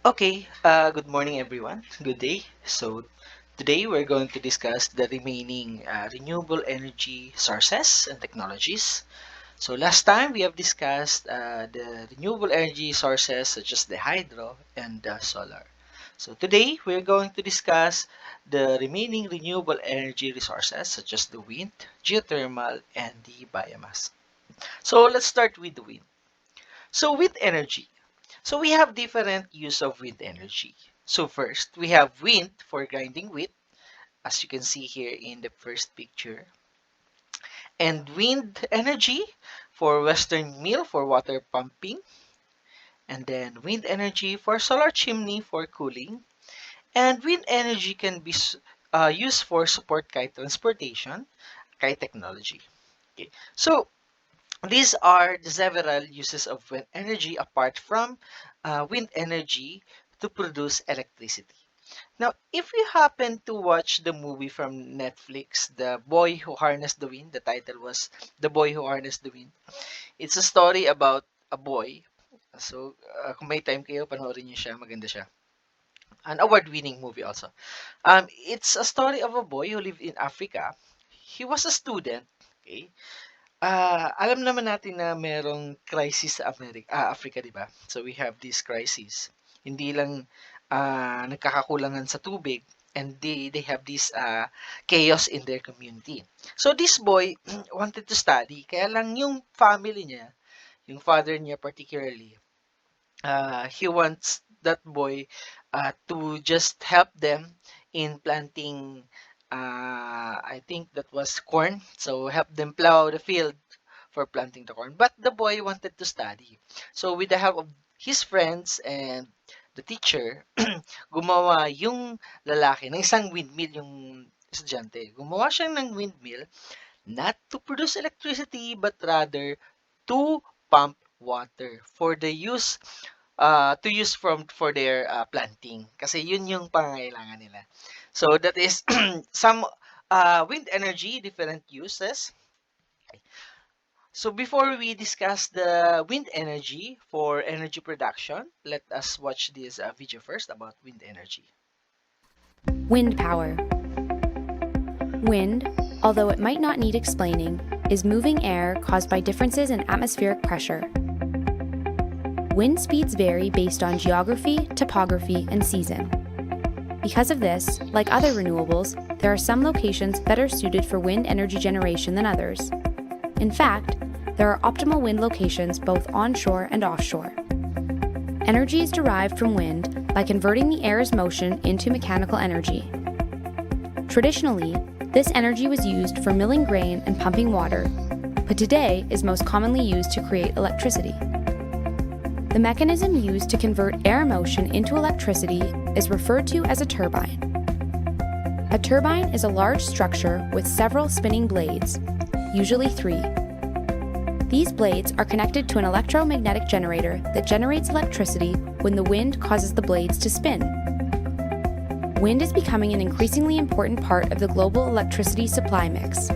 Okay, good morning everyone. Good day. So today we're going to discuss the remaining renewable energy sources and technologies. So last time we have discussed the renewable energy sources such as the hydro and the solar. So today we're going to discuss the remaining renewable energy resources such as the wind, geothermal, and the biomass. So let's start with the wind. So wind energy. So we have different use of wind energy. So first, we have wind for grinding wheat, as you can see here in the first picture, and wind energy for western mill for water pumping, and then wind energy for solar chimney for cooling, and wind energy can be used for support kite transportation, kite technology. Okay. So these are the several uses of wind energy apart from wind energy to produce electricity. Now, if you happen to watch the movie from Netflix, The Boy Who Harnessed the Wind, the title was The Boy Who Harnessed the Wind. It's a story about a boy. So, kung may time kayo, panoorin niyo siya. Maganda siya. An award-winning movie also. It's a story of a boy who lived in Africa. He was a student. Okay? Alam naman natin na merong crisis sa Africa, di ba? So we have this crisis. Hindi lang nagkakakulangan sa tubig and they have this chaos in their community. So this boy wanted to study. Kaya lang yung family niya, yung father niya particularly, he wants that boy to just help them in planting I think that was corn. So help them plow the field for planting the corn. But the boy wanted to study. So with the help of his friends and the teacher, gumawa yung lalaki ng isang windmill yung estudyante. Gumawa siya ng windmill not to produce electricity but rather to pump water for the use to use for their planting kasi yun yung pangangailangan nila. So that is some wind energy different uses. So before we discuss the wind energy for energy production, let us watch this video first about wind energy. Wind power. Wind, although it might not need explaining, is moving air caused by differences in atmospheric pressure. Wind speeds vary based on geography, topography, and season. Because of this, like other renewables, there are some locations better suited for wind energy generation than others. In fact, there are optimal wind locations both onshore and offshore. Energy is derived from wind by converting the air's motion into mechanical energy. Traditionally, this energy was used for milling grain and pumping water, but today is most commonly used to create electricity. The mechanism used to convert air motion into electricity is referred to as a turbine. A turbine is a large structure with several spinning blades, usually 3. These blades are connected to an electromagnetic generator that generates electricity when the wind causes the blades to spin. Wind is becoming an increasingly important part of the global electricity supply mix.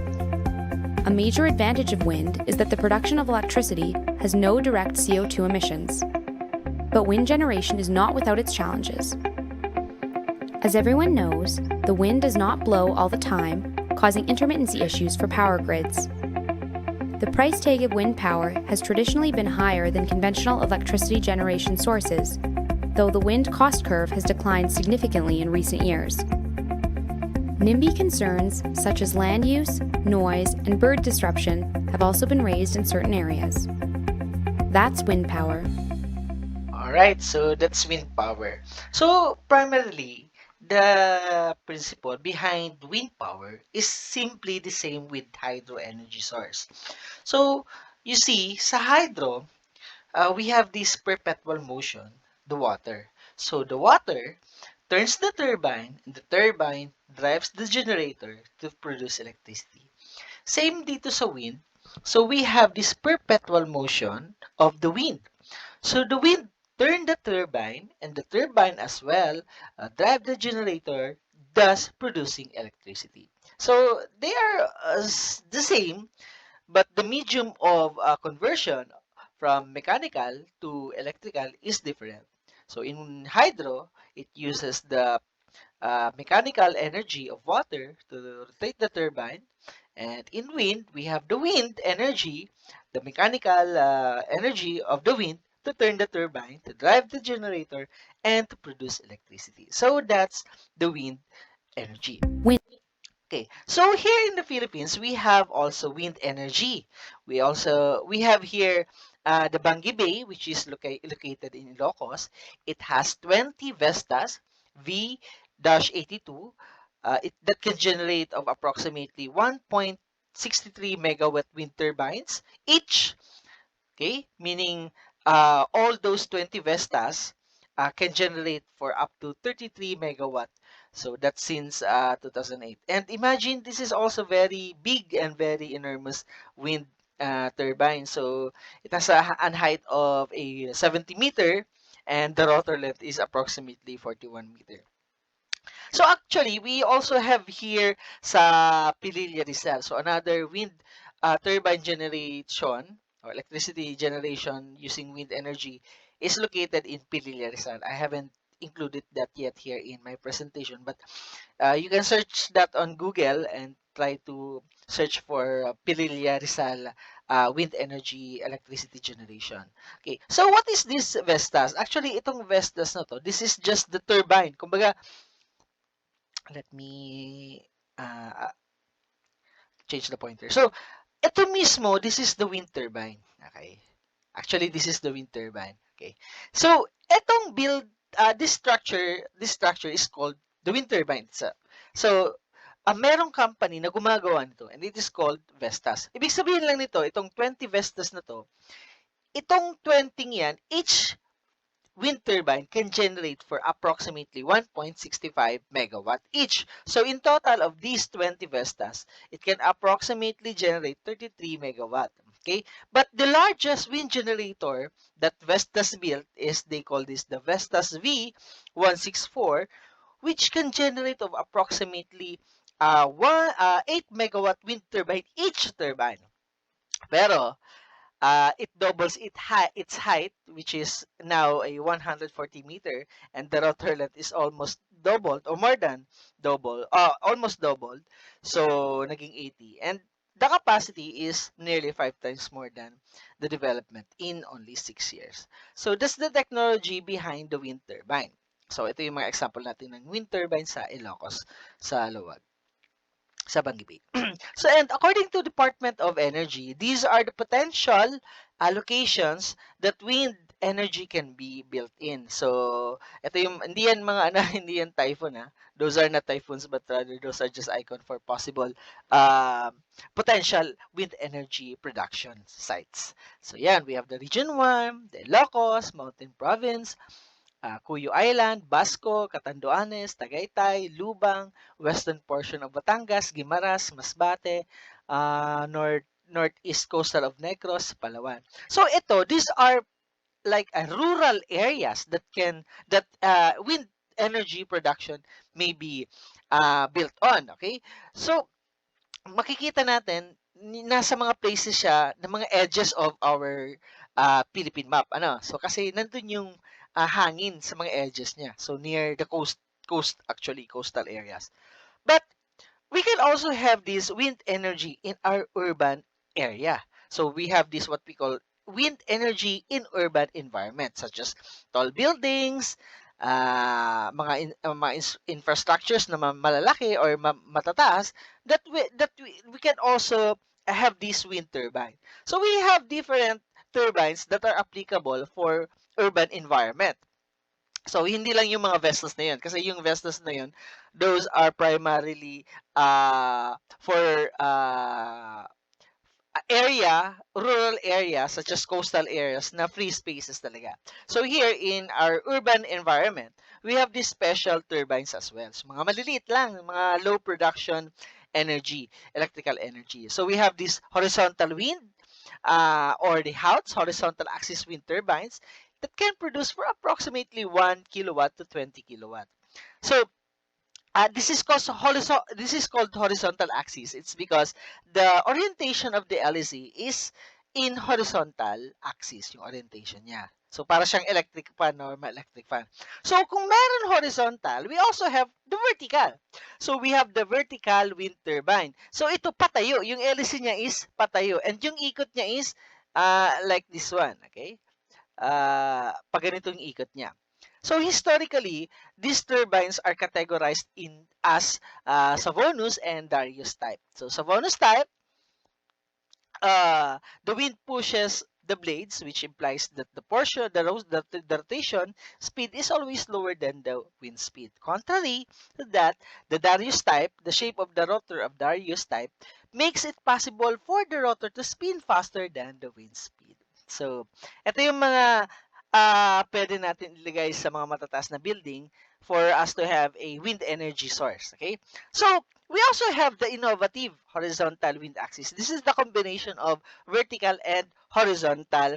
A major advantage of wind is that the production of electricity has no direct CO2 emissions. But wind generation is not without its challenges. As everyone knows, the wind does not blow all the time, causing intermittency issues for power grids. The price tag of wind power has traditionally been higher than conventional electricity generation sources, though the wind cost curve has declined significantly in recent years. NIMBY concerns such as land use, noise, and bird disruption have also been raised in certain areas. That's wind power. Alright, so that's wind power. So primarily, the principle behind wind power is simply the same with hydro energy source. So you see, sa hydro, we have this perpetual motion, the water. So the water turns the turbine, and the turbine drives the generator to produce electricity. Same dito sa wind. So we have this perpetual motion of the wind. So the wind turn the turbine, and the turbine as well drive the generator, thus producing electricity. So they are the same, but the medium of conversion from mechanical to electrical is different. So in hydro, it uses the mechanical energy of water to rotate the turbine. And in wind, we have the wind energy, the mechanical energy of the wind to turn the turbine, to drive the generator, and to produce electricity. So that's the wind energy. Wind. Okay, so here in the Philippines, we have also wind energy. We have here the Bangi Bay, which is located in Ilocos. It has 20 Vestas V-82 that can generate of approximately 1.63 megawatt wind turbines each. Okay, meaning all those 20 Vestas can generate for up to 33 megawatt. So that's since 2008. And imagine this is also very big and very enormous wind turbine. So it has an height of a 70 meter and the rotor length is approximately 41 meter. So actually, we also have here sa Pililla Rizal. So another wind turbine generation or electricity generation using wind energy is located in Pililla Rizal. I haven't included that yet here in my presentation, but you can search that on Google and try to search for Pililla Rizal wind energy electricity generation. Okay, so what is this Vestas? Actually, itong Vestas na to, this is just the turbine. Kumbaga, let me uh, change the pointer. So, ito mismo, this is the wind turbine. Okay. Actually, this is the wind turbine. Okay. So, itong build, this structure is called the wind turbine itself. So, merong company na gumagawa nito and it is called Vestas. Ibig sabihin lang nito, itong 20 Vestas na to, itong 20 yan, each wind turbine can generate for approximately 1.65 megawatt each. So in total of these 20 Vestas, it can approximately generate 33 megawatt. Okay, but the largest wind generator that Vestas built is, they call this the Vestas V164, which can generate of approximately 8 megawatt wind turbine each turbine. Pero it doubles its height, which is now a 140 meter, and the rotor length is almost doubled or more than double, almost doubled. So, naging 80. And the capacity is nearly 5 times more than the development in only 6 years. So, that's the technology behind the wind turbine. So, ito yung mga example natin ng wind turbine sa Ilocos, sa Luwag, sa Bangi Bay. So, and according to Department of Energy, these are the potential allocations that wind energy can be built in. So, ito yung, hindi yan mga, hindi yan typhoon, ha? Those are not typhoons, but rather those are just icon for possible potential wind energy production sites. So, yan, we have the Region 1, the Ilocos, Mountain Province, Cuyo Island, Basco, Catanduanes, Tagaytay, Lubang, western portion of Batangas, Guimaras, Masbate, northeast coastal of Negros, Palawan. So ito, these are like rural areas that wind energy production may be built on. Okay, so makikita natin nasa mga places siya ng mga edges of our Philippine map. Ano? So kasi nandun yung hangin sa mga edges niya. So near the coast actually, coastal areas. But we can also have this wind energy in our urban area. So we have this what we call wind energy in urban environment, such as tall buildings, mga infrastructures na malalaki or matataas, that we can also have this wind turbine. So we have different turbines that are applicable for urban environment. So, hindi lang yung mga vessels na yun. Kasi yung vessels na yun, those are primarily for rural areas such as coastal areas na free spaces talaga. So, here in our urban environment, we have these special turbines as well. So, mga maliliit lang, mga low production energy, electrical energy. So, we have this horizontal wind or the HAUTs, horizontal axis wind turbines, that can produce for approximately 1 kilowatt to 20 kilowatt. So, this is called horizontal axis. It's because the orientation of the LEC is in horizontal axis, yung orientation niya. So, para siyang electric fan, normal electric fan. So, kung meron horizontal, we also have the vertical. So, we have the vertical wind turbine. So, ito patayo. Yung LC niya is patayo. And yung ikot niya is like this one. Okay? Pag ganito yung ikot niya. So, historically, these turbines are categorized in as Savonus and Darius type. So, Savonus type, the wind pushes the blades, which implies that the rotation speed is always lower than the wind speed. Contrary to that, the Darius type, the shape of the rotor of Darius type, makes it possible for the rotor to spin faster than the wind speed. So, ito yung mga pwede natin ilagay sa mga matataas na building for us to have a wind energy source. Okay? So, we also have the innovative horizontal wind axis. This is the combination of vertical and horizontal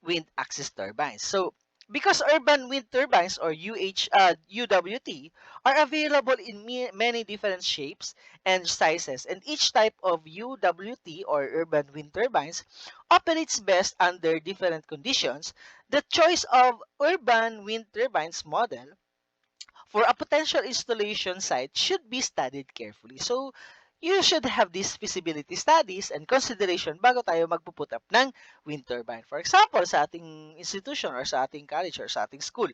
wind axis turbines. So, because urban wind turbines or UWT are available in many different shapes and sizes, and each type of UWT or urban wind turbines operates best under different conditions, the choice of urban wind turbines model for a potential installation site should be studied carefully. So, you should have these feasibility studies and consideration bago tayo magpuput up ng wind turbine. For example, sa ating institution or sa ating college or sa ating school,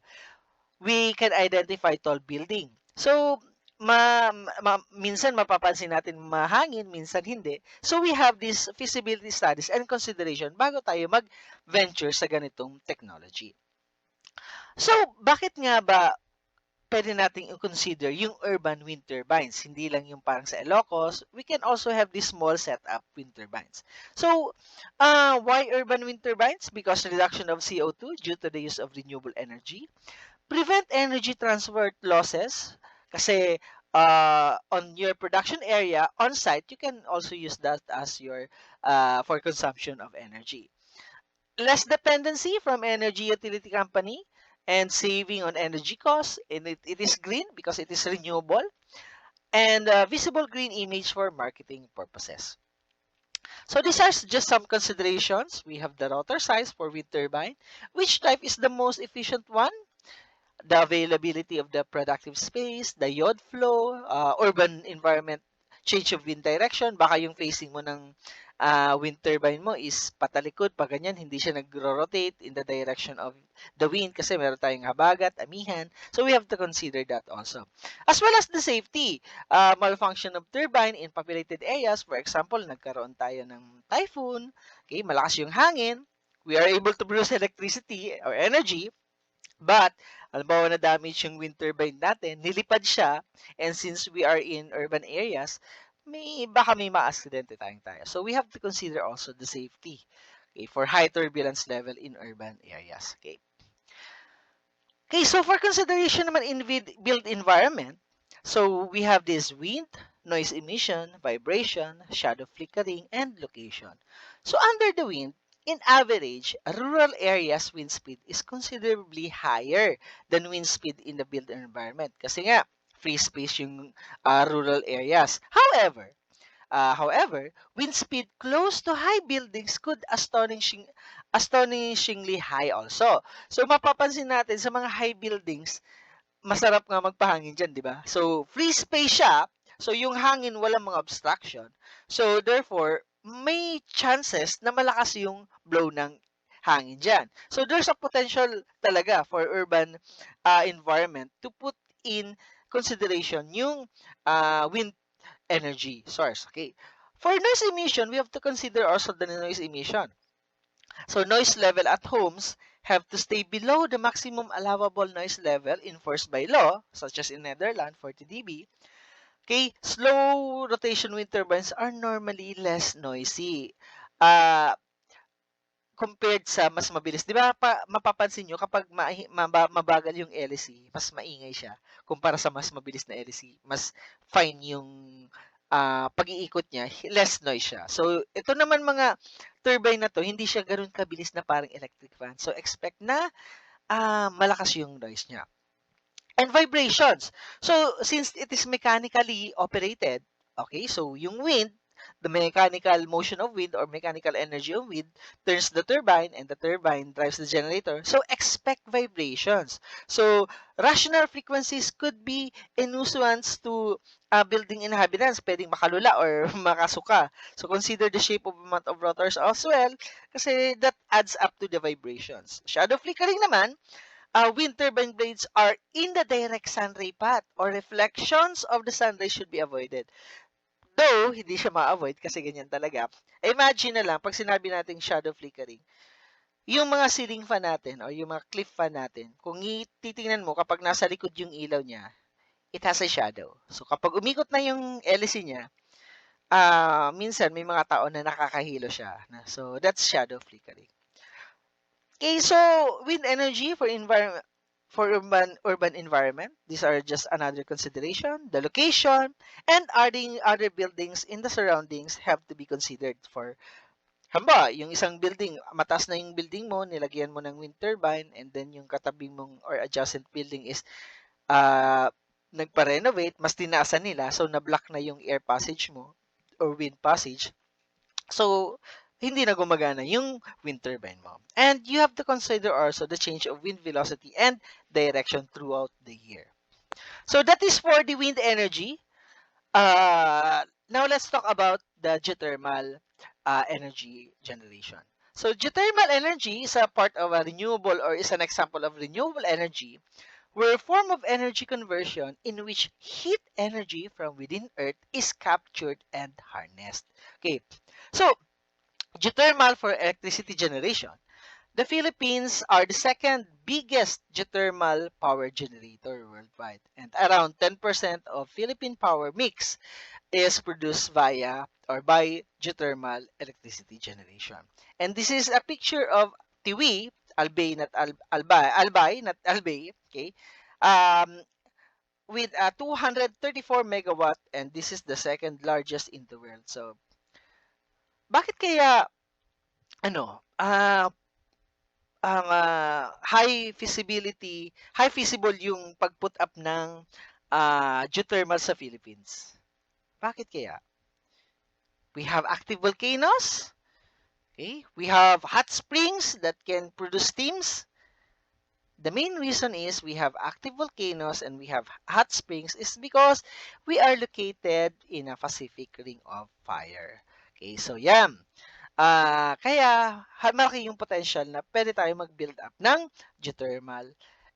we can identify tall building. So, minsan mapapansin natin mahangin, minsan hindi. So, we have these feasibility studies and consideration bago tayo mag-venture sa ganitong technology. So, bakit nga ba pwede nating i-consider yung urban wind turbines. Hindi lang yung parang sa Ilocos. We can also have these small setup wind turbines. So, why urban wind turbines? Because reduction of CO2 due to the use of renewable energy. Prevent energy transfer losses. Kasi on your production area, on-site, you can also use that as your for consumption of energy. Less dependency from energy utility company and saving on energy costs, and it is green because it is renewable, and visible green image for marketing purposes. So these are just some considerations. We have the rotor size for wind turbine. Which type is the most efficient one? The availability of the productive space, the yaw flow, urban environment, change of wind direction. Baka yung facing mo ng wind turbine mo is patalikod, pag ganyan, hindi siya nag-rotate in the direction of the wind kasi meron tayong habagat, amihan. So we have to consider that also. As well as the safety, malfunction of turbine in populated areas. For example, nagkaroon tayo ng typhoon, okay, malakas yung hangin, we are able to produce electricity or energy, but halimbawa na damage yung wind turbine natin, nilipad siya, and since we are in urban areas, baka may ma-aksidente tayo. So we have to consider also the safety, okay, for high turbulence level in urban areas. Okay. Okay, so for consideration naman in built environment, so we have this wind, noise emission, vibration, shadow flickering, and location. So under the wind, in average, rural areas wind speed is considerably higher than wind speed in the built environment. Kasi nga, free space yung rural areas. However, wind speed close to high buildings could astonishingly high also. So mapapansin natin sa mga high buildings, masarap nga magpahangin dyan, di ba? So free space siya, so yung hangin walang mga obstruction. So therefore, may chances na malakas yung blow ng hangin dyan. So there's a potential talaga for urban environment to put in consideration yung wind energy source. Okay. For noise emission, we have to consider also the noise emission. So noise level at homes have to stay below the maximum allowable noise level enforced by law, such as in Netherlands, 40 dB. Okay, slow rotation wind turbines are normally less noisy. Compared sa mas mabilis. Di ba mapapansin nyo kapag mabagal yung LC, mas maingay siya kumpara sa mas mabilis na LC. Mas fine yung pag-iikot niya, less noise siya. So, ito naman mga turbine na to, hindi siya ganoon kabilis na parang electric fan. So, expect na malakas yung noise niya. And vibrations. So, since it is mechanically operated, okay, so yung wind, the mechanical motion of wind or mechanical energy of wind turns the turbine and the turbine drives the generator. So expect vibrations. So rational frequencies could be a nuisance to building inhabitants. Pwedeng makalula or makasuka. So consider the shape of amount of rotors as well kasi that adds up to the vibrations. Shadow flickering naman, wind turbine blades are in the direct sun ray path or reflections of the sun rays should be avoided. Though, hindi siya ma-avoid kasi ganyan talaga. Imagine na lang, pag sinabi nating shadow flickering, yung mga ceiling fan natin or yung mga cliff fan natin, kung titingnan mo kapag nasa likod yung ilaw niya, it has a shadow. So kapag umikot na yung LC niya, minsan may mga tao na nakakahilo siya. So that's shadow flickering. Okay, so wind energy for urban environment. These are just another consideration. The location and adding other buildings in the surroundings have to be considered for. Hamba, yung isang building, mataas na yung building mo, nilagyan mo ng wind turbine, and then yung katabi mong or adjacent building is nagpa-renovate, mas tinaasan nila, so na-block na yung air passage mo or wind passage. So, hindi na gumagana yung wind turbine mo. And you have to consider also the change of wind velocity and direction throughout the year. So, that is for the wind energy. Now, let's talk about the geothermal energy generation. So, geothermal energy is a part of a renewable or is an example of renewable energy where a form of energy conversion in which heat energy from within Earth is captured and harnessed. Okay, so geothermal for electricity generation. The Philippines are the second biggest geothermal power generator worldwide, and around 10% of Philippine power mix is produced via or by geothermal electricity generation. And this is a picture of Tiwi, Albay, not Albay, not Albay, okay, with a 234 megawatt, and this is the second largest in the world. So, bakit kaya ang high feasible yung pag-put up ng geothermal sa Philippines? Bakit kaya? We have active volcanoes. Okay? We have hot springs that can produce steams. The main reason is we have active volcanoes and we have hot springs is because we are located in a Pacific Ring of Fire. Okay, so yan. Kaya malaki yung potential na pwede tayo mag-build up ng geothermal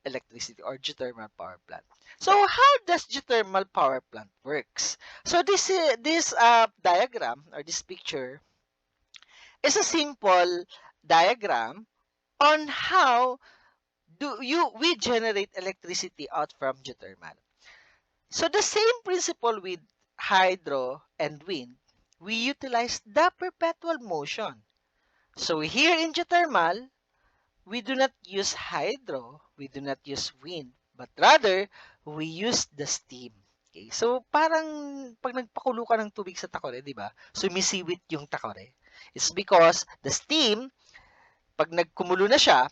electricity or geothermal power plant. So how does geothermal power plant works? So this diagram or this picture is a simple diagram on how we generate electricity out from geothermal. So the same principle with hydro and wind, we utilize the perpetual motion. So here in geothermal, we do not use hydro, we do not use wind, but rather, we use the steam. Okay, so parang pag nagpakulo ka ng tubig sa takore, di ba? Sumisiwit yung takore. It's because the steam, pag nagkumulo na siya,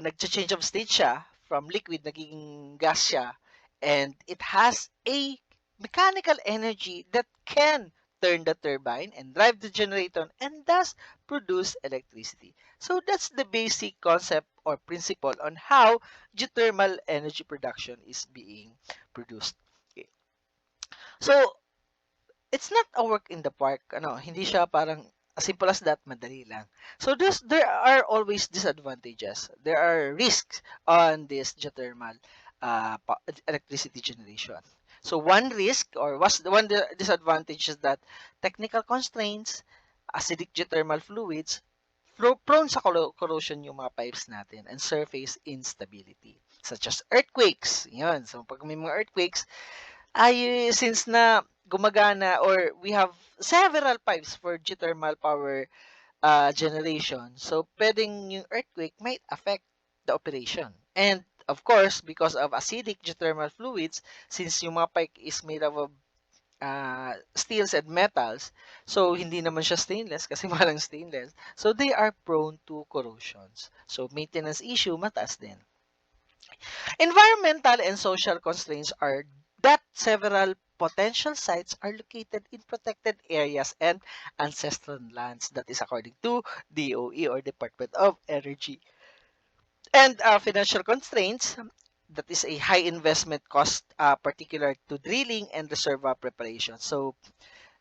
nag-change of state siya, from liquid, naging gas siya, and it has a mechanical energy that can turn the turbine and drive the generator and thus produce electricity. So that's the basic concept or principle on how geothermal energy production is being produced. Okay. So, it's not a work in the park. Hindi siya parang as simple as that, madali lang. So there are always disadvantages. There are risks on this geothermal electricity generation. So one risk or one disadvantage is that technical constraints, acidic geothermal fluids, prone sa corrosion yung mga pipes natin and surface instability such as earthquakes. Yun. So pag may mga earthquakes, since na gumagana or we have several pipes for geothermal power generation, so pwedeng yung earthquake might affect the operation. And of course, because of acidic geothermal fluids, since yung mga pipe is made up of steels and metals, so hindi naman siya stainless kasi malang stainless, so they are prone to corrosions. So maintenance issue, mataas din. Environmental and social constraints are that several potential sites are located in protected areas and ancestral lands. That is according to DOE, or Department of Energy. And financial constraints, that is a high investment cost, particular to drilling and reservoir preparation. So,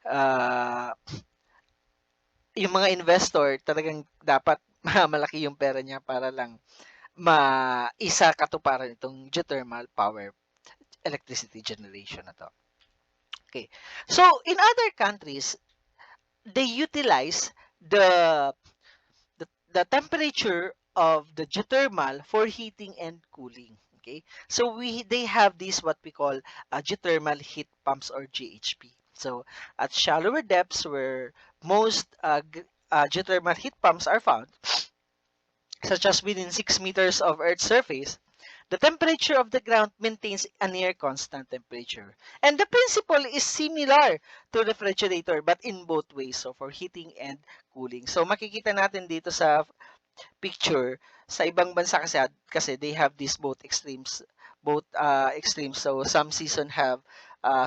uh, yung mga investor talagang dapat malaki yung pera niya para lang maisa katuparan itong geothermal power electricity generation na to. Okay. So, in other countries, they utilize the the temperature of the geothermal for heating and cooling. Okay, so they have this what we call geothermal heat pumps, or GHP. So at shallower depths where most geothermal heat pumps are found, such as within 6 meters of Earth's surface, the temperature of the ground maintains a near constant temperature. And the principle is similar to refrigerator but in both ways, so for heating and cooling. So makikita natin dito sa picture, sa ibang bansa kasi they have these both extremes. So some season have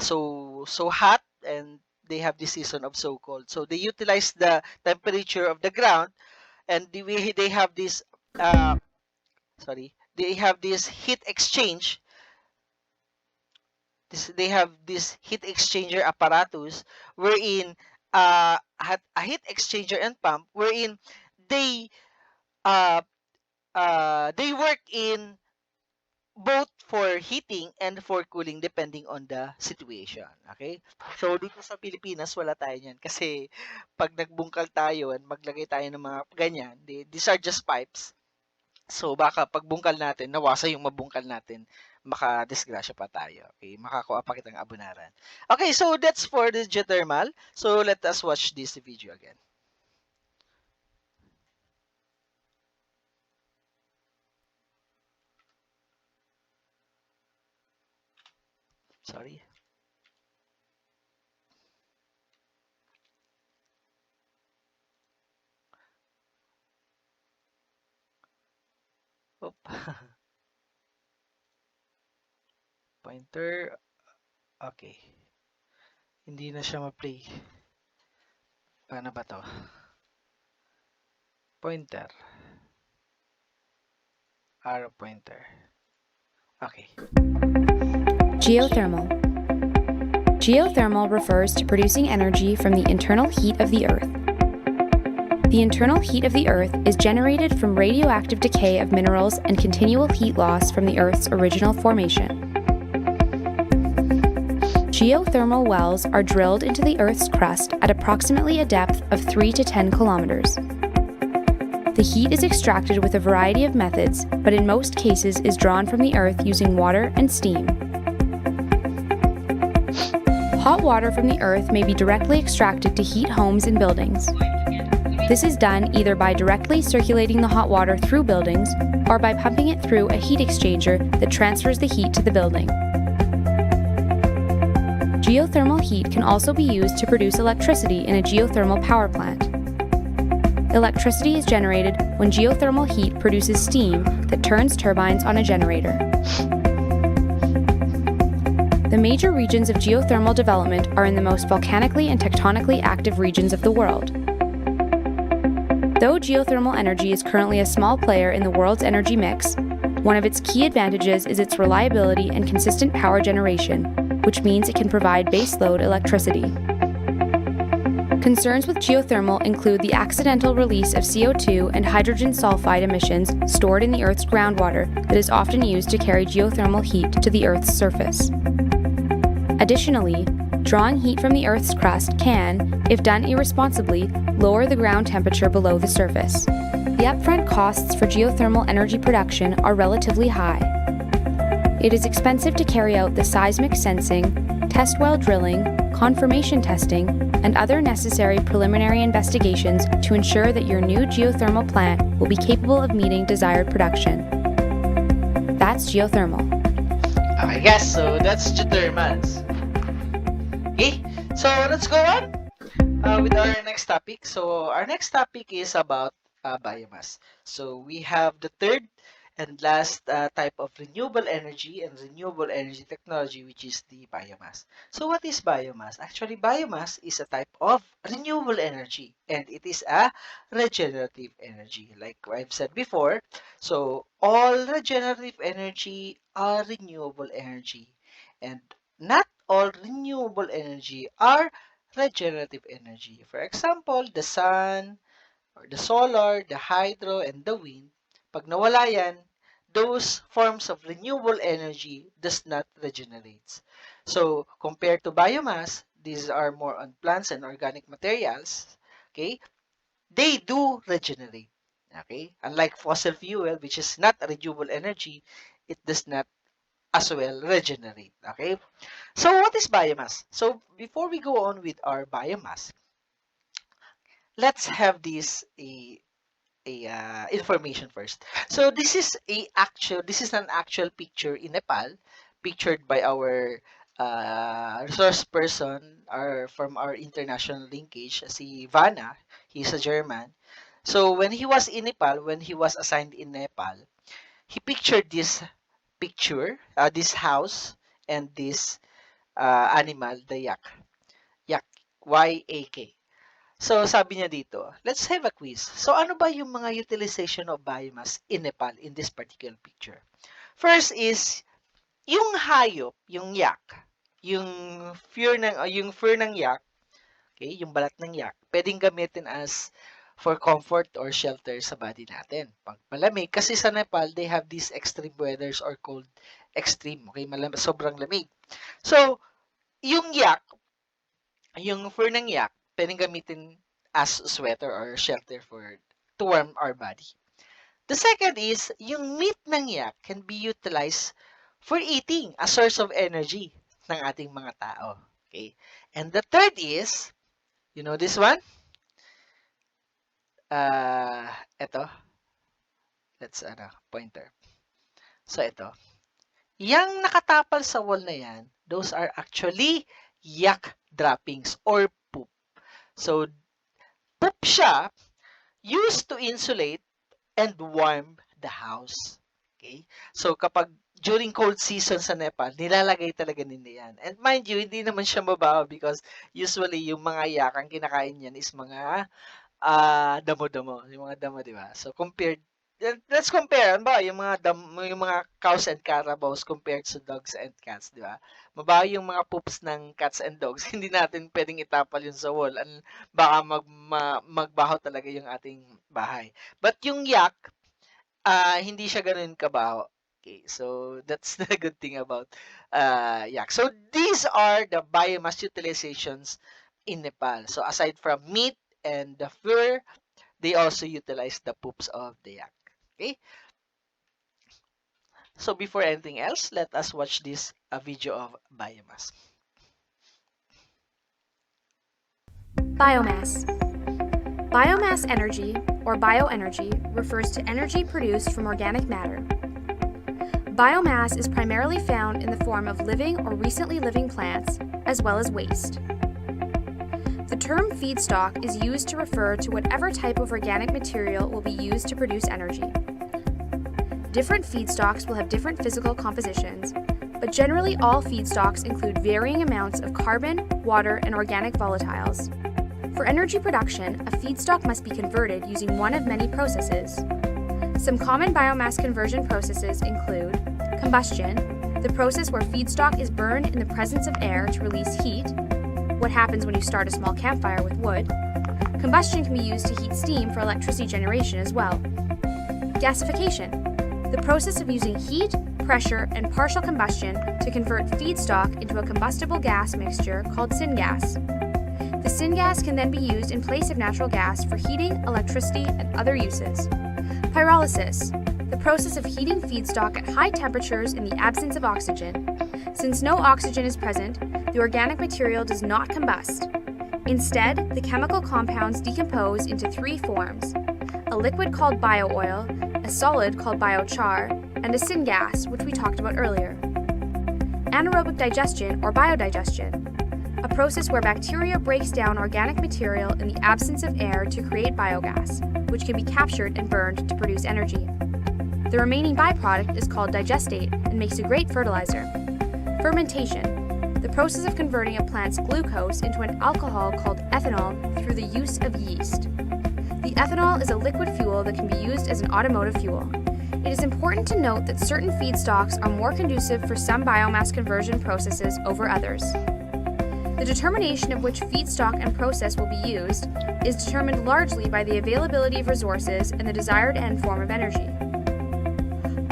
so hot, and they have this season of so cold. So they utilize the temperature of the ground, and they have this they have this heat exchange. They have this heat exchanger apparatus, wherein a heat exchanger and pump, wherein they uh, they work in both for heating and for cooling depending on the situation. Okay? So, dito sa Pilipinas, wala tayo niyan. Kasi, pag nagbungkal tayo and maglagay tayo ng mga ganyan, these are just pipes. So, baka pagbungkal natin, nawasa yung mabungkal natin, makadisgrasya pa tayo. Okay? Makakuha pa kitang abunaran. Okay, so that's for the geothermal. So, let us watch this video again. Sorry. Oop. Pointer. Okay. Hindi na siya ma-play. Paano ba to? Pointer. Arrow pointer. Okay. Geothermal. Geothermal refers to producing energy from the internal heat of the Earth. The internal heat of the Earth is generated from radioactive decay of minerals and continual heat loss from the Earth's original formation. Geothermal wells are drilled into the Earth's crust at approximately a depth of 3 to 10 kilometers. The heat is extracted with a variety of methods, but in most cases is drawn from the Earth using water and steam. Hot water from the Earth may be directly extracted to heat homes and buildings. This is done either by directly circulating the hot water through buildings or by pumping it through a heat exchanger that transfers the heat to the building. Geothermal heat can also be used to produce electricity in a geothermal power plant. Electricity is generated when geothermal heat produces steam that turns turbines on a generator. The major regions of geothermal development are in the most volcanically and tectonically active regions of the world. Though geothermal energy is currently a small player in the world's energy mix, one of its key advantages is its reliability and consistent power generation, which means it can provide baseload electricity. Concerns with geothermal include the accidental release of CO2 and hydrogen sulfide emissions stored in the Earth's groundwater that is often used to carry geothermal heat to the Earth's surface. Additionally, drawing heat from the Earth's crust can, if done irresponsibly, lower the ground temperature below the surface. The upfront costs for geothermal energy production are relatively high. It is expensive to carry out the seismic sensing, test well drilling, confirmation testing, and other necessary preliminary investigations to ensure that your new geothermal plant will be capable of meeting desired production. That's geothermal. Okay, guys, so that's geothermals. Okay, so let's go on with our next topic. So our next topic is about biomass. So we have the third And last type of renewable energy and renewable energy technology, which is the biomass. So what is biomass? Actually, biomass is a type of renewable energy, and it is a regenerative energy. Like I've said before, so all regenerative energy are renewable energy, and not all renewable energy are regenerative energy. For example, the sun, or the solar, the hydro, and the wind, pag nawala yan, those forms of renewable energy does not regenerate. So, compared to biomass, these are more on plants and organic materials, okay? They do regenerate, okay? Unlike fossil fuel, which is not a renewable energy, it does not as well regenerate, okay? So, what is biomass? So, before we go on with our biomass, let's have information first. So this is an actual picture in Nepal, pictured by our resource person, from our international linkage, si Vana. He's a German. So when he was in Nepal, when he was assigned in Nepal, he pictured this house and this animal, the yak, yak, Y-A-K. So, sabi niya dito, let's have a quiz. So, ano ba yung mga utilization of biomass in Nepal in this particular picture? First is, yung hayop, yung yak, yung fur ng yak, okay, yung balat ng yak, pwedeng gamitin as for comfort or shelter sa body natin. Pag malamig, kasi sa Nepal, they have these extreme weathers or cold extreme, okay, sobrang lamig. So, yung yak, yung fur ng yak, pwedeng gamitin as sweater or shelter to warm our body. The second is, yung meat ng yak can be utilized for eating, a source of energy ng ating mga tao. Okay? And the third is, you know this one? Ito. Let's, pointer. So, ito. Yang nakatapal sa wall na yan, those are actually yak droppings or poop. So, poop siya used to insulate and warm the house. Okay? So, kapag during cold season sa Nepal, nilalagay talaga nila yan. And mind you, hindi naman siya mabaho because usually yung mga yak, ang kinakain yan is mga damo-damo. Yung mga damo, di ba? So, let's compare, ano ba, yung mga cows and carabaos compared to dogs and cats, di ba? Mabaho yung mga poops ng cats and dogs. Hindi natin pwedeng itapal yun sa wall. Baka magbaho talaga yung ating bahay. But yung yak, hindi siya ganun kabaho. Okay, so that's the good thing about yak. So these are the biomass utilizations in Nepal. So aside from meat and the fur, they also utilize the poops of the yak. Okay. So before anything else, let us watch this video of biomass. Biomass. Biomass energy, or bioenergy, refers to energy produced from organic matter. Biomass is primarily found in the form of living or recently living plants, as well as waste. The term feedstock is used to refer to whatever type of organic material will be used to produce energy. Different feedstocks will have different physical compositions, but generally all feedstocks include varying amounts of carbon, water, and organic volatiles. For energy production, a feedstock must be converted using one of many processes. Some common biomass conversion processes include combustion, the process where feedstock is burned in the presence of air to release heat, what happens when you start a small campfire with wood. Combustion can be used to heat steam for electricity generation as well. Gasification, the process of using heat, pressure, and partial combustion to convert feedstock into a combustible gas mixture called syngas. The syngas can then be used in place of natural gas for heating, electricity, and other uses. Pyrolysis, the process of heating feedstock at high temperatures in the absence of oxygen. Since no oxygen is present, the organic material does not combust. Instead, the chemical compounds decompose into three forms: a liquid called bio-oil, a solid called biochar, and a syngas, which we talked about earlier. Anaerobic digestion or biodigestion, a process where bacteria breaks down organic material in the absence of air to create biogas, which can be captured and burned to produce energy. The remaining byproduct is called digestate and makes a great fertilizer. Fermentation, the process of converting a plant's glucose into an alcohol called ethanol through the use of yeast. The ethanol is a liquid fuel that can be used as an automotive fuel. It is important to note that certain feedstocks are more conducive for some biomass conversion processes over others. The determination of which feedstock and process will be used is determined largely by the availability of resources and the desired end form of energy.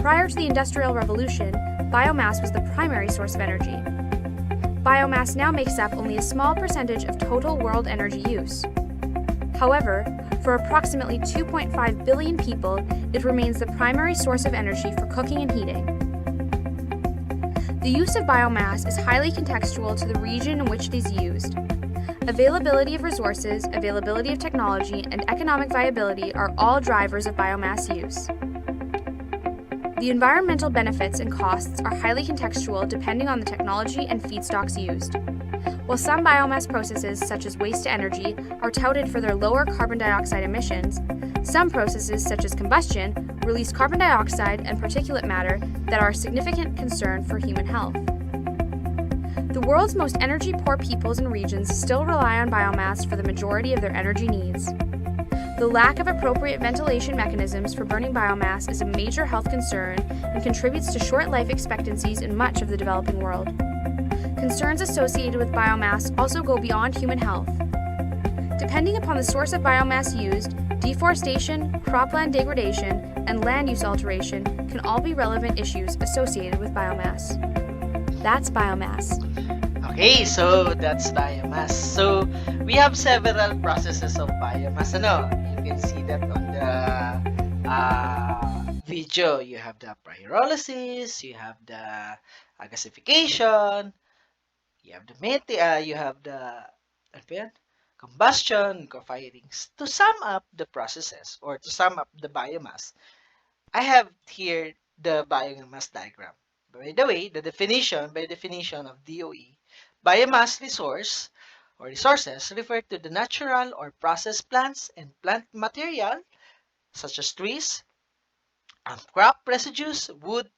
Prior to the Industrial Revolution, biomass was the primary source of energy. Biomass now makes up only a small percentage of total world energy use. However, for approximately 2.5 billion people, it remains the primary source of energy for cooking and heating. The use of biomass is highly contextual to the region in which it is used. Availability of resources, availability of technology, and economic viability are all drivers of biomass use. The environmental benefits and costs are highly contextual depending on the technology and feedstocks used. While some biomass processes, such as waste-to-energy, are touted for their lower carbon dioxide emissions, some processes, such as combustion, release carbon dioxide and particulate matter that are a significant concern for human health. The world's most energy-poor peoples and regions still rely on biomass for the majority of their energy needs. The lack of appropriate ventilation mechanisms for burning biomass is a major health concern and contributes to short life expectancies in much of the developing world. Concerns associated with biomass also go beyond human health. Depending upon the source of biomass used, deforestation, cropland degradation, and land use alteration can all be relevant issues associated with biomass. That's biomass. Okay, so that's biomass. So we have several processes of biomass. Ano? You can see that on the video. You have the pyrolysis, you have the gasification, you have the combustion, co-firing. To sum up the processes or to sum up the biomass, I have here the biomass diagram. By the way, by definition of DOE, biomass resource or resources refer to the natural or processed plants and plant material such as trees, crop residues, wood,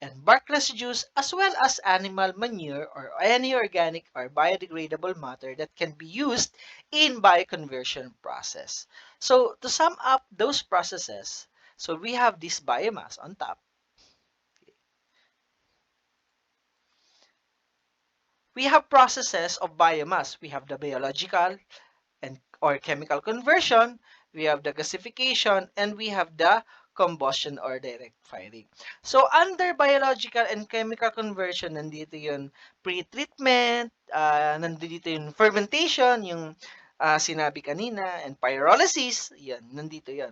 and bark residues, as well as animal manure or any organic or biodegradable matter that can be used in bioconversion process. So to sum up those processes, so we have this biomass on top. We have processes of biomass. We have the biological and or chemical conversion, we have the gasification, and we have the combustion or direct firing. So under biological and chemical conversion, nandito yung pre-treatment, nandito yung fermentation, yung sinabi kanina, and pyrolysis, yan, nandito yan.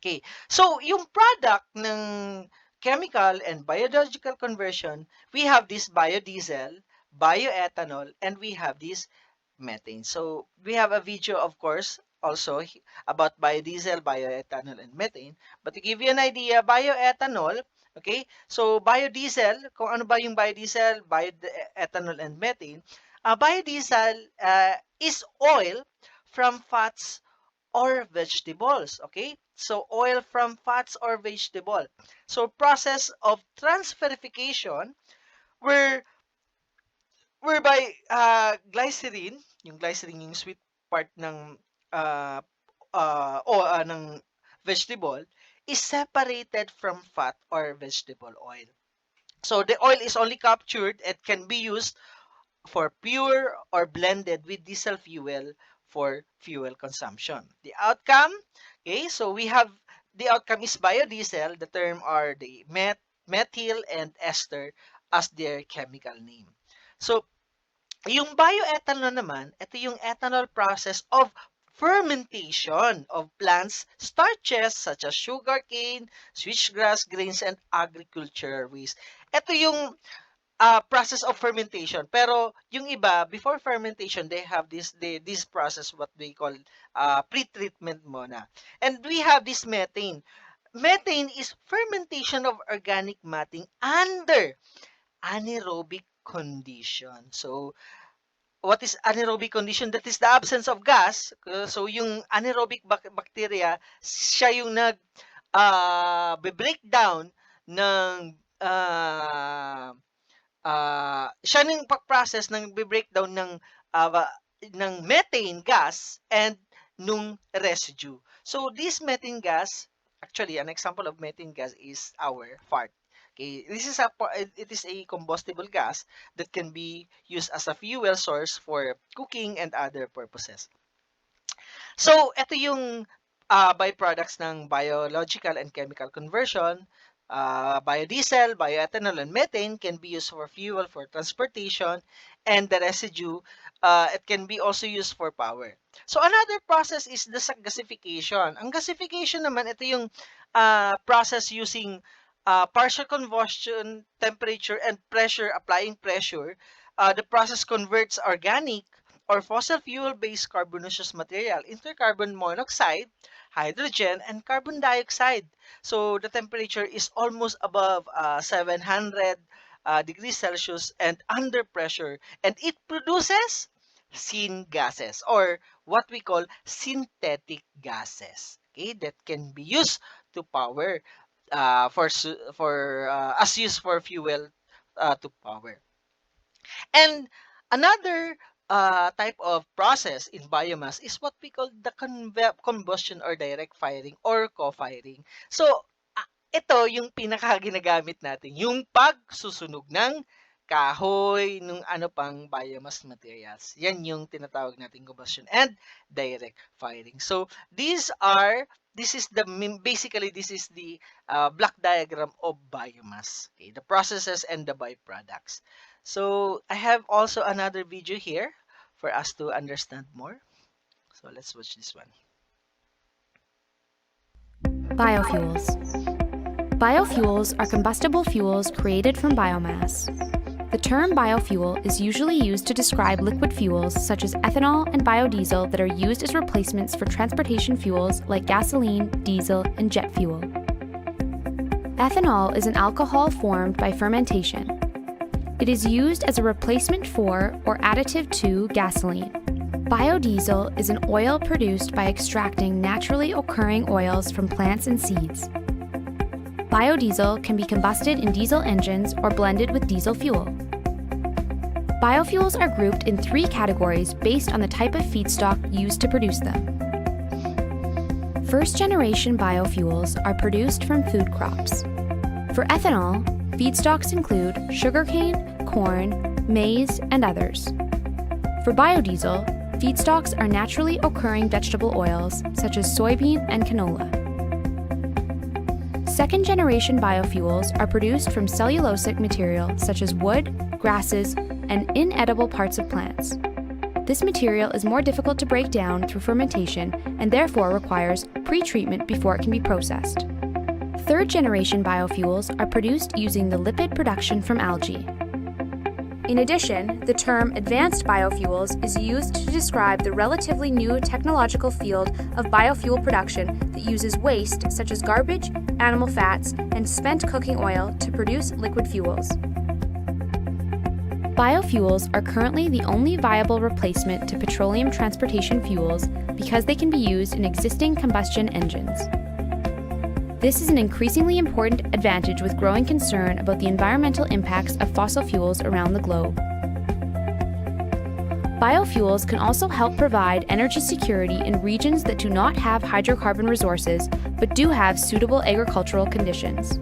Okay, so yung product ng chemical and biological conversion, we have this biodiesel, bioethanol, and we have this methane. So we have a video, of course, also about biodiesel, bioethanol, and methane. But to give you an idea, bioethanol, okay, so biodiesel, kung ano ba yung biodiesel, bioethanol, and methane, biodiesel is oil from fats or vegetables, okay? So oil from fats or vegetable. So process of transferification where whereby glycerin, yung sweet part ng ng vegetable is separated from fat or vegetable oil. So the oil is only captured and can be used for pure or blended with diesel fuel for fuel consumption. The outcome, okay, so we have the outcome is biodiesel. The term are the methyl and ester as their chemical name. So, yung bioethanol naman, ito yung ethanol process of fermentation of plants, starches such as sugarcane, switchgrass, grains, and agricultural waste. Ito yung process of fermentation. Pero yung iba, before fermentation, they have this process what we call pre-treatment muna. And we have this methane. Methane is fermentation of organic matter under anaerobic condition. So, what is anaerobic condition? That is the absence of gas. So, yung anaerobic bacteria, siya yung be-breakdown ng siya ng process ng be-breakdown ng methane gas and nung residue. So this methane gas, actually an example of methane gas is our fart. Okay, it is a combustible gas that can be used as a fuel source for cooking and other purposes. So, ito yung byproducts ng biological and chemical conversion. Biodiesel, bioethanol, and methane can be used for fuel for transportation, and the residue, it can be also used for power. So, another process is the gasification. Ang gasification naman, ito yung process using partial combustion, temperature, and pressure, applying pressure. The process converts organic or fossil fuel-based carbonaceous material into carbon monoxide, hydrogen, and carbon dioxide. So the temperature is almost above 700 degrees Celsius and under pressure, and it produces syngases, or what we call synthetic gases. Okay, that can be used to power as used for fuel to power. And another type of process in biomass is what we call the combustion or direct firing or co-firing. So, ito yung pinaka-ginagamit natin, yung pagsusunog ng kahoy, nung ano pang biomass materials. Yan yung tinatawag nating combustion and direct firing. So, basically this is the block diagram of biomass. Okay, the processes and the byproducts. So, I have also another video here for us to understand more. So, let's watch this one. Biofuels. Biofuels are combustible fuels created from biomass. The term biofuel is usually used to describe liquid fuels such as ethanol and biodiesel that are used as replacements for transportation fuels like gasoline, diesel, and jet fuel. Ethanol is an alcohol formed by fermentation. It is used as a replacement for or additive to gasoline. Biodiesel is an oil produced by extracting naturally occurring oils from plants and seeds. Biodiesel can be combusted in diesel engines or blended with diesel fuel. Biofuels are grouped in 3 categories based on the type of feedstock used to produce them. First-generation biofuels are produced from food crops. For ethanol, feedstocks include sugarcane, corn, maize, and others. For biodiesel, feedstocks are naturally occurring vegetable oils such as soybean and canola. Second-generation biofuels are produced from cellulosic material such as wood, grasses, and inedible parts of plants. This material is more difficult to break down through fermentation and therefore requires pre-treatment before it can be processed. Third-generation biofuels are produced using the lipid production from algae. In addition, the term advanced biofuels is used to describe the relatively new technological field of biofuel production that uses waste such as garbage, animal fats, and spent cooking oil to produce liquid fuels. Biofuels are currently the only viable replacement to petroleum transportation fuels because they can be used in existing combustion engines. This is an increasingly important advantage with growing concern about the environmental impacts of fossil fuels around the globe. Biofuels can also help provide energy security in regions that do not have hydrocarbon resources but do have suitable agricultural conditions.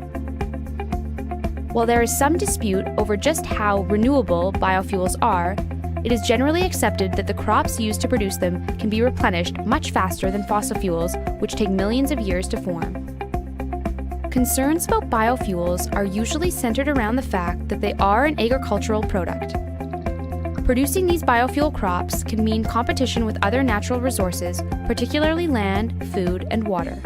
While there is some dispute over just how renewable biofuels are, it is generally accepted that the crops used to produce them can be replenished much faster than fossil fuels, which take millions of years to form. Concerns about biofuels are usually centered around the fact that they are an agricultural product. Producing these biofuel crops can mean competition with other natural resources, particularly land, food, and water.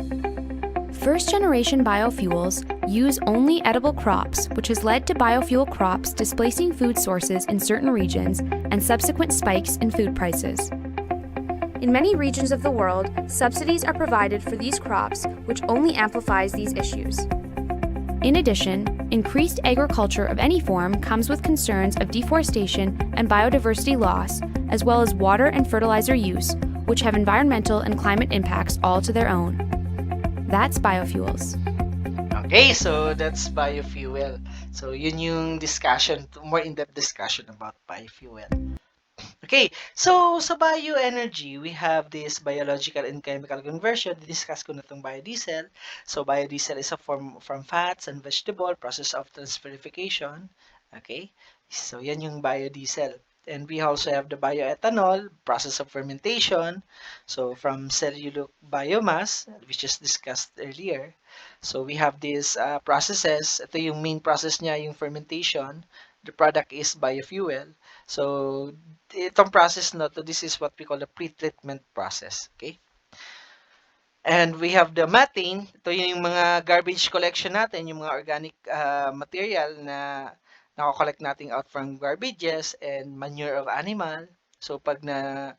First-generation biofuels use only edible crops, which has led to biofuel crops displacing food sources in certain regions and subsequent spikes in food prices. In many regions of the world, subsidies are provided for these crops, which only amplifies these issues. In addition, increased agriculture of any form comes with concerns of deforestation and biodiversity loss, as well as water and fertilizer use, which have environmental and climate impacts all to their own. That's biofuels. Okay, so that's biofuel. So yun yung discussion, more in-depth discussion about biofuel. Okay, so sa bioenergy, we have this biological and chemical conversion. Discuss ko na itong biodiesel. So biodiesel is a form from fats and vegetable process of transferification. Okay, so yan yung biodiesel. And we also have the bioethanol, process of fermentation. So from cellulose biomass, which is discussed earlier. So we have these processes. Ito yung main process niya, yung fermentation. The product is biofuel. So itong process na to, this is what we call the pre-treatment process. Okay? And we have the methane. Ito yung mga garbage collection natin, yung mga organic material na nako-collect natin out from garbages and manure of animal. So pag na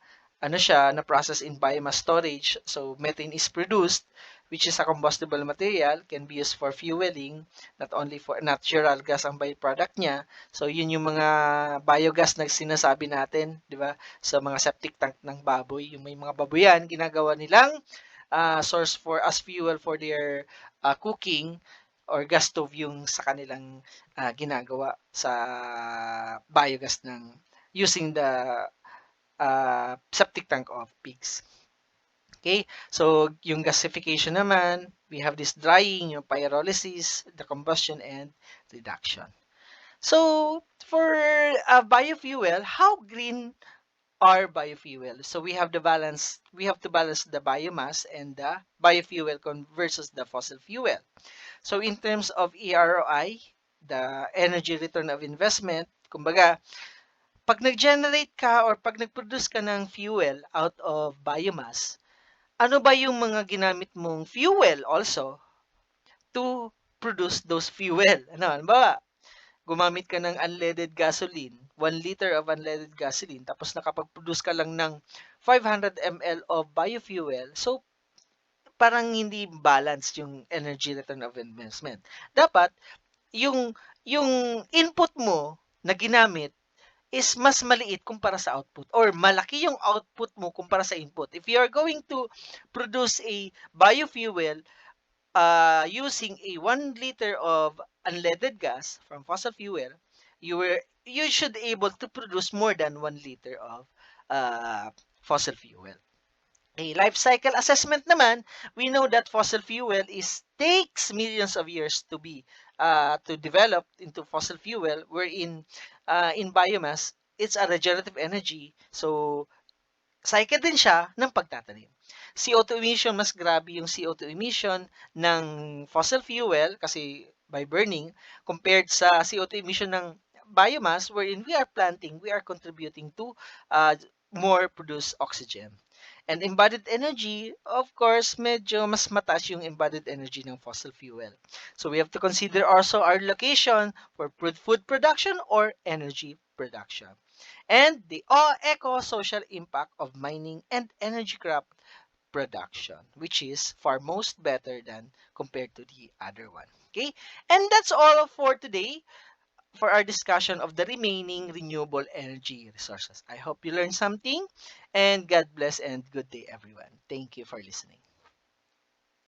process in biomass storage, so methane is produced, which is a combustible material, can be used for fueling, not only for natural gas ang byproduct niya. So yun yung mga biogas na sinasabi natin, di ba? Sa mga septic tank ng baboy, yung may mga baboyan, ginagawa nilang source for as fuel for their cooking or gas stove yung sa kanilang ginagawa sa biogas ng using the septic tank of pigs. Okay, so yung gasification naman, we have this drying, yung pyrolysis, the combustion, and reduction. So for biofuel, how green are biofuel? So we have to balance the biomass and the biofuel versus the fossil fuel. So in terms of EROI, the energy return of investment, kumbaga, pag nag-generate ka or pag nag-produce ka ng fuel out of biomass, ano ba yung mga ginamit mong fuel also to produce those fuel? Ano ba? Gumamit ka ng unleaded gasoline, 1 liter of unleaded gasoline, tapos nakapag-produce ka lang ng 500 ml of biofuel, so parang hindi balance yung energy return of investment. Dapat, yung, yung input mo na ginamit is mas maliit kumpara sa output or malaki yung output mo kumpara sa input. If you are going to produce a biofuel using a 1 liter of unleaded gas from fossil fuel, you should able to produce more than 1 liter of fossil fuel. A life cycle assessment naman, we know that fossil fuel takes millions of years to be to develop into fossil fuel, wherein in biomass, it's a regenerative energy. So cycle din siya ng pagtatanim. CO2 emission, mas grabe yung CO2 emission ng fossil fuel kasi by burning compared sa CO2 emission ng biomass, wherein we are planting, we are contributing to more produced oxygen. And embodied energy, of course, medyo mas mataas yung embodied energy ng fossil fuel. So we have to consider also our location for food production or energy production. And the eco-social impact of mining and energy crop production, which is far most better than compared to the other one. Okay? And that's all for today for our discussion of the remaining renewable energy resources. I hope you learned something, and God bless and good day, everyone. Thank you for listening.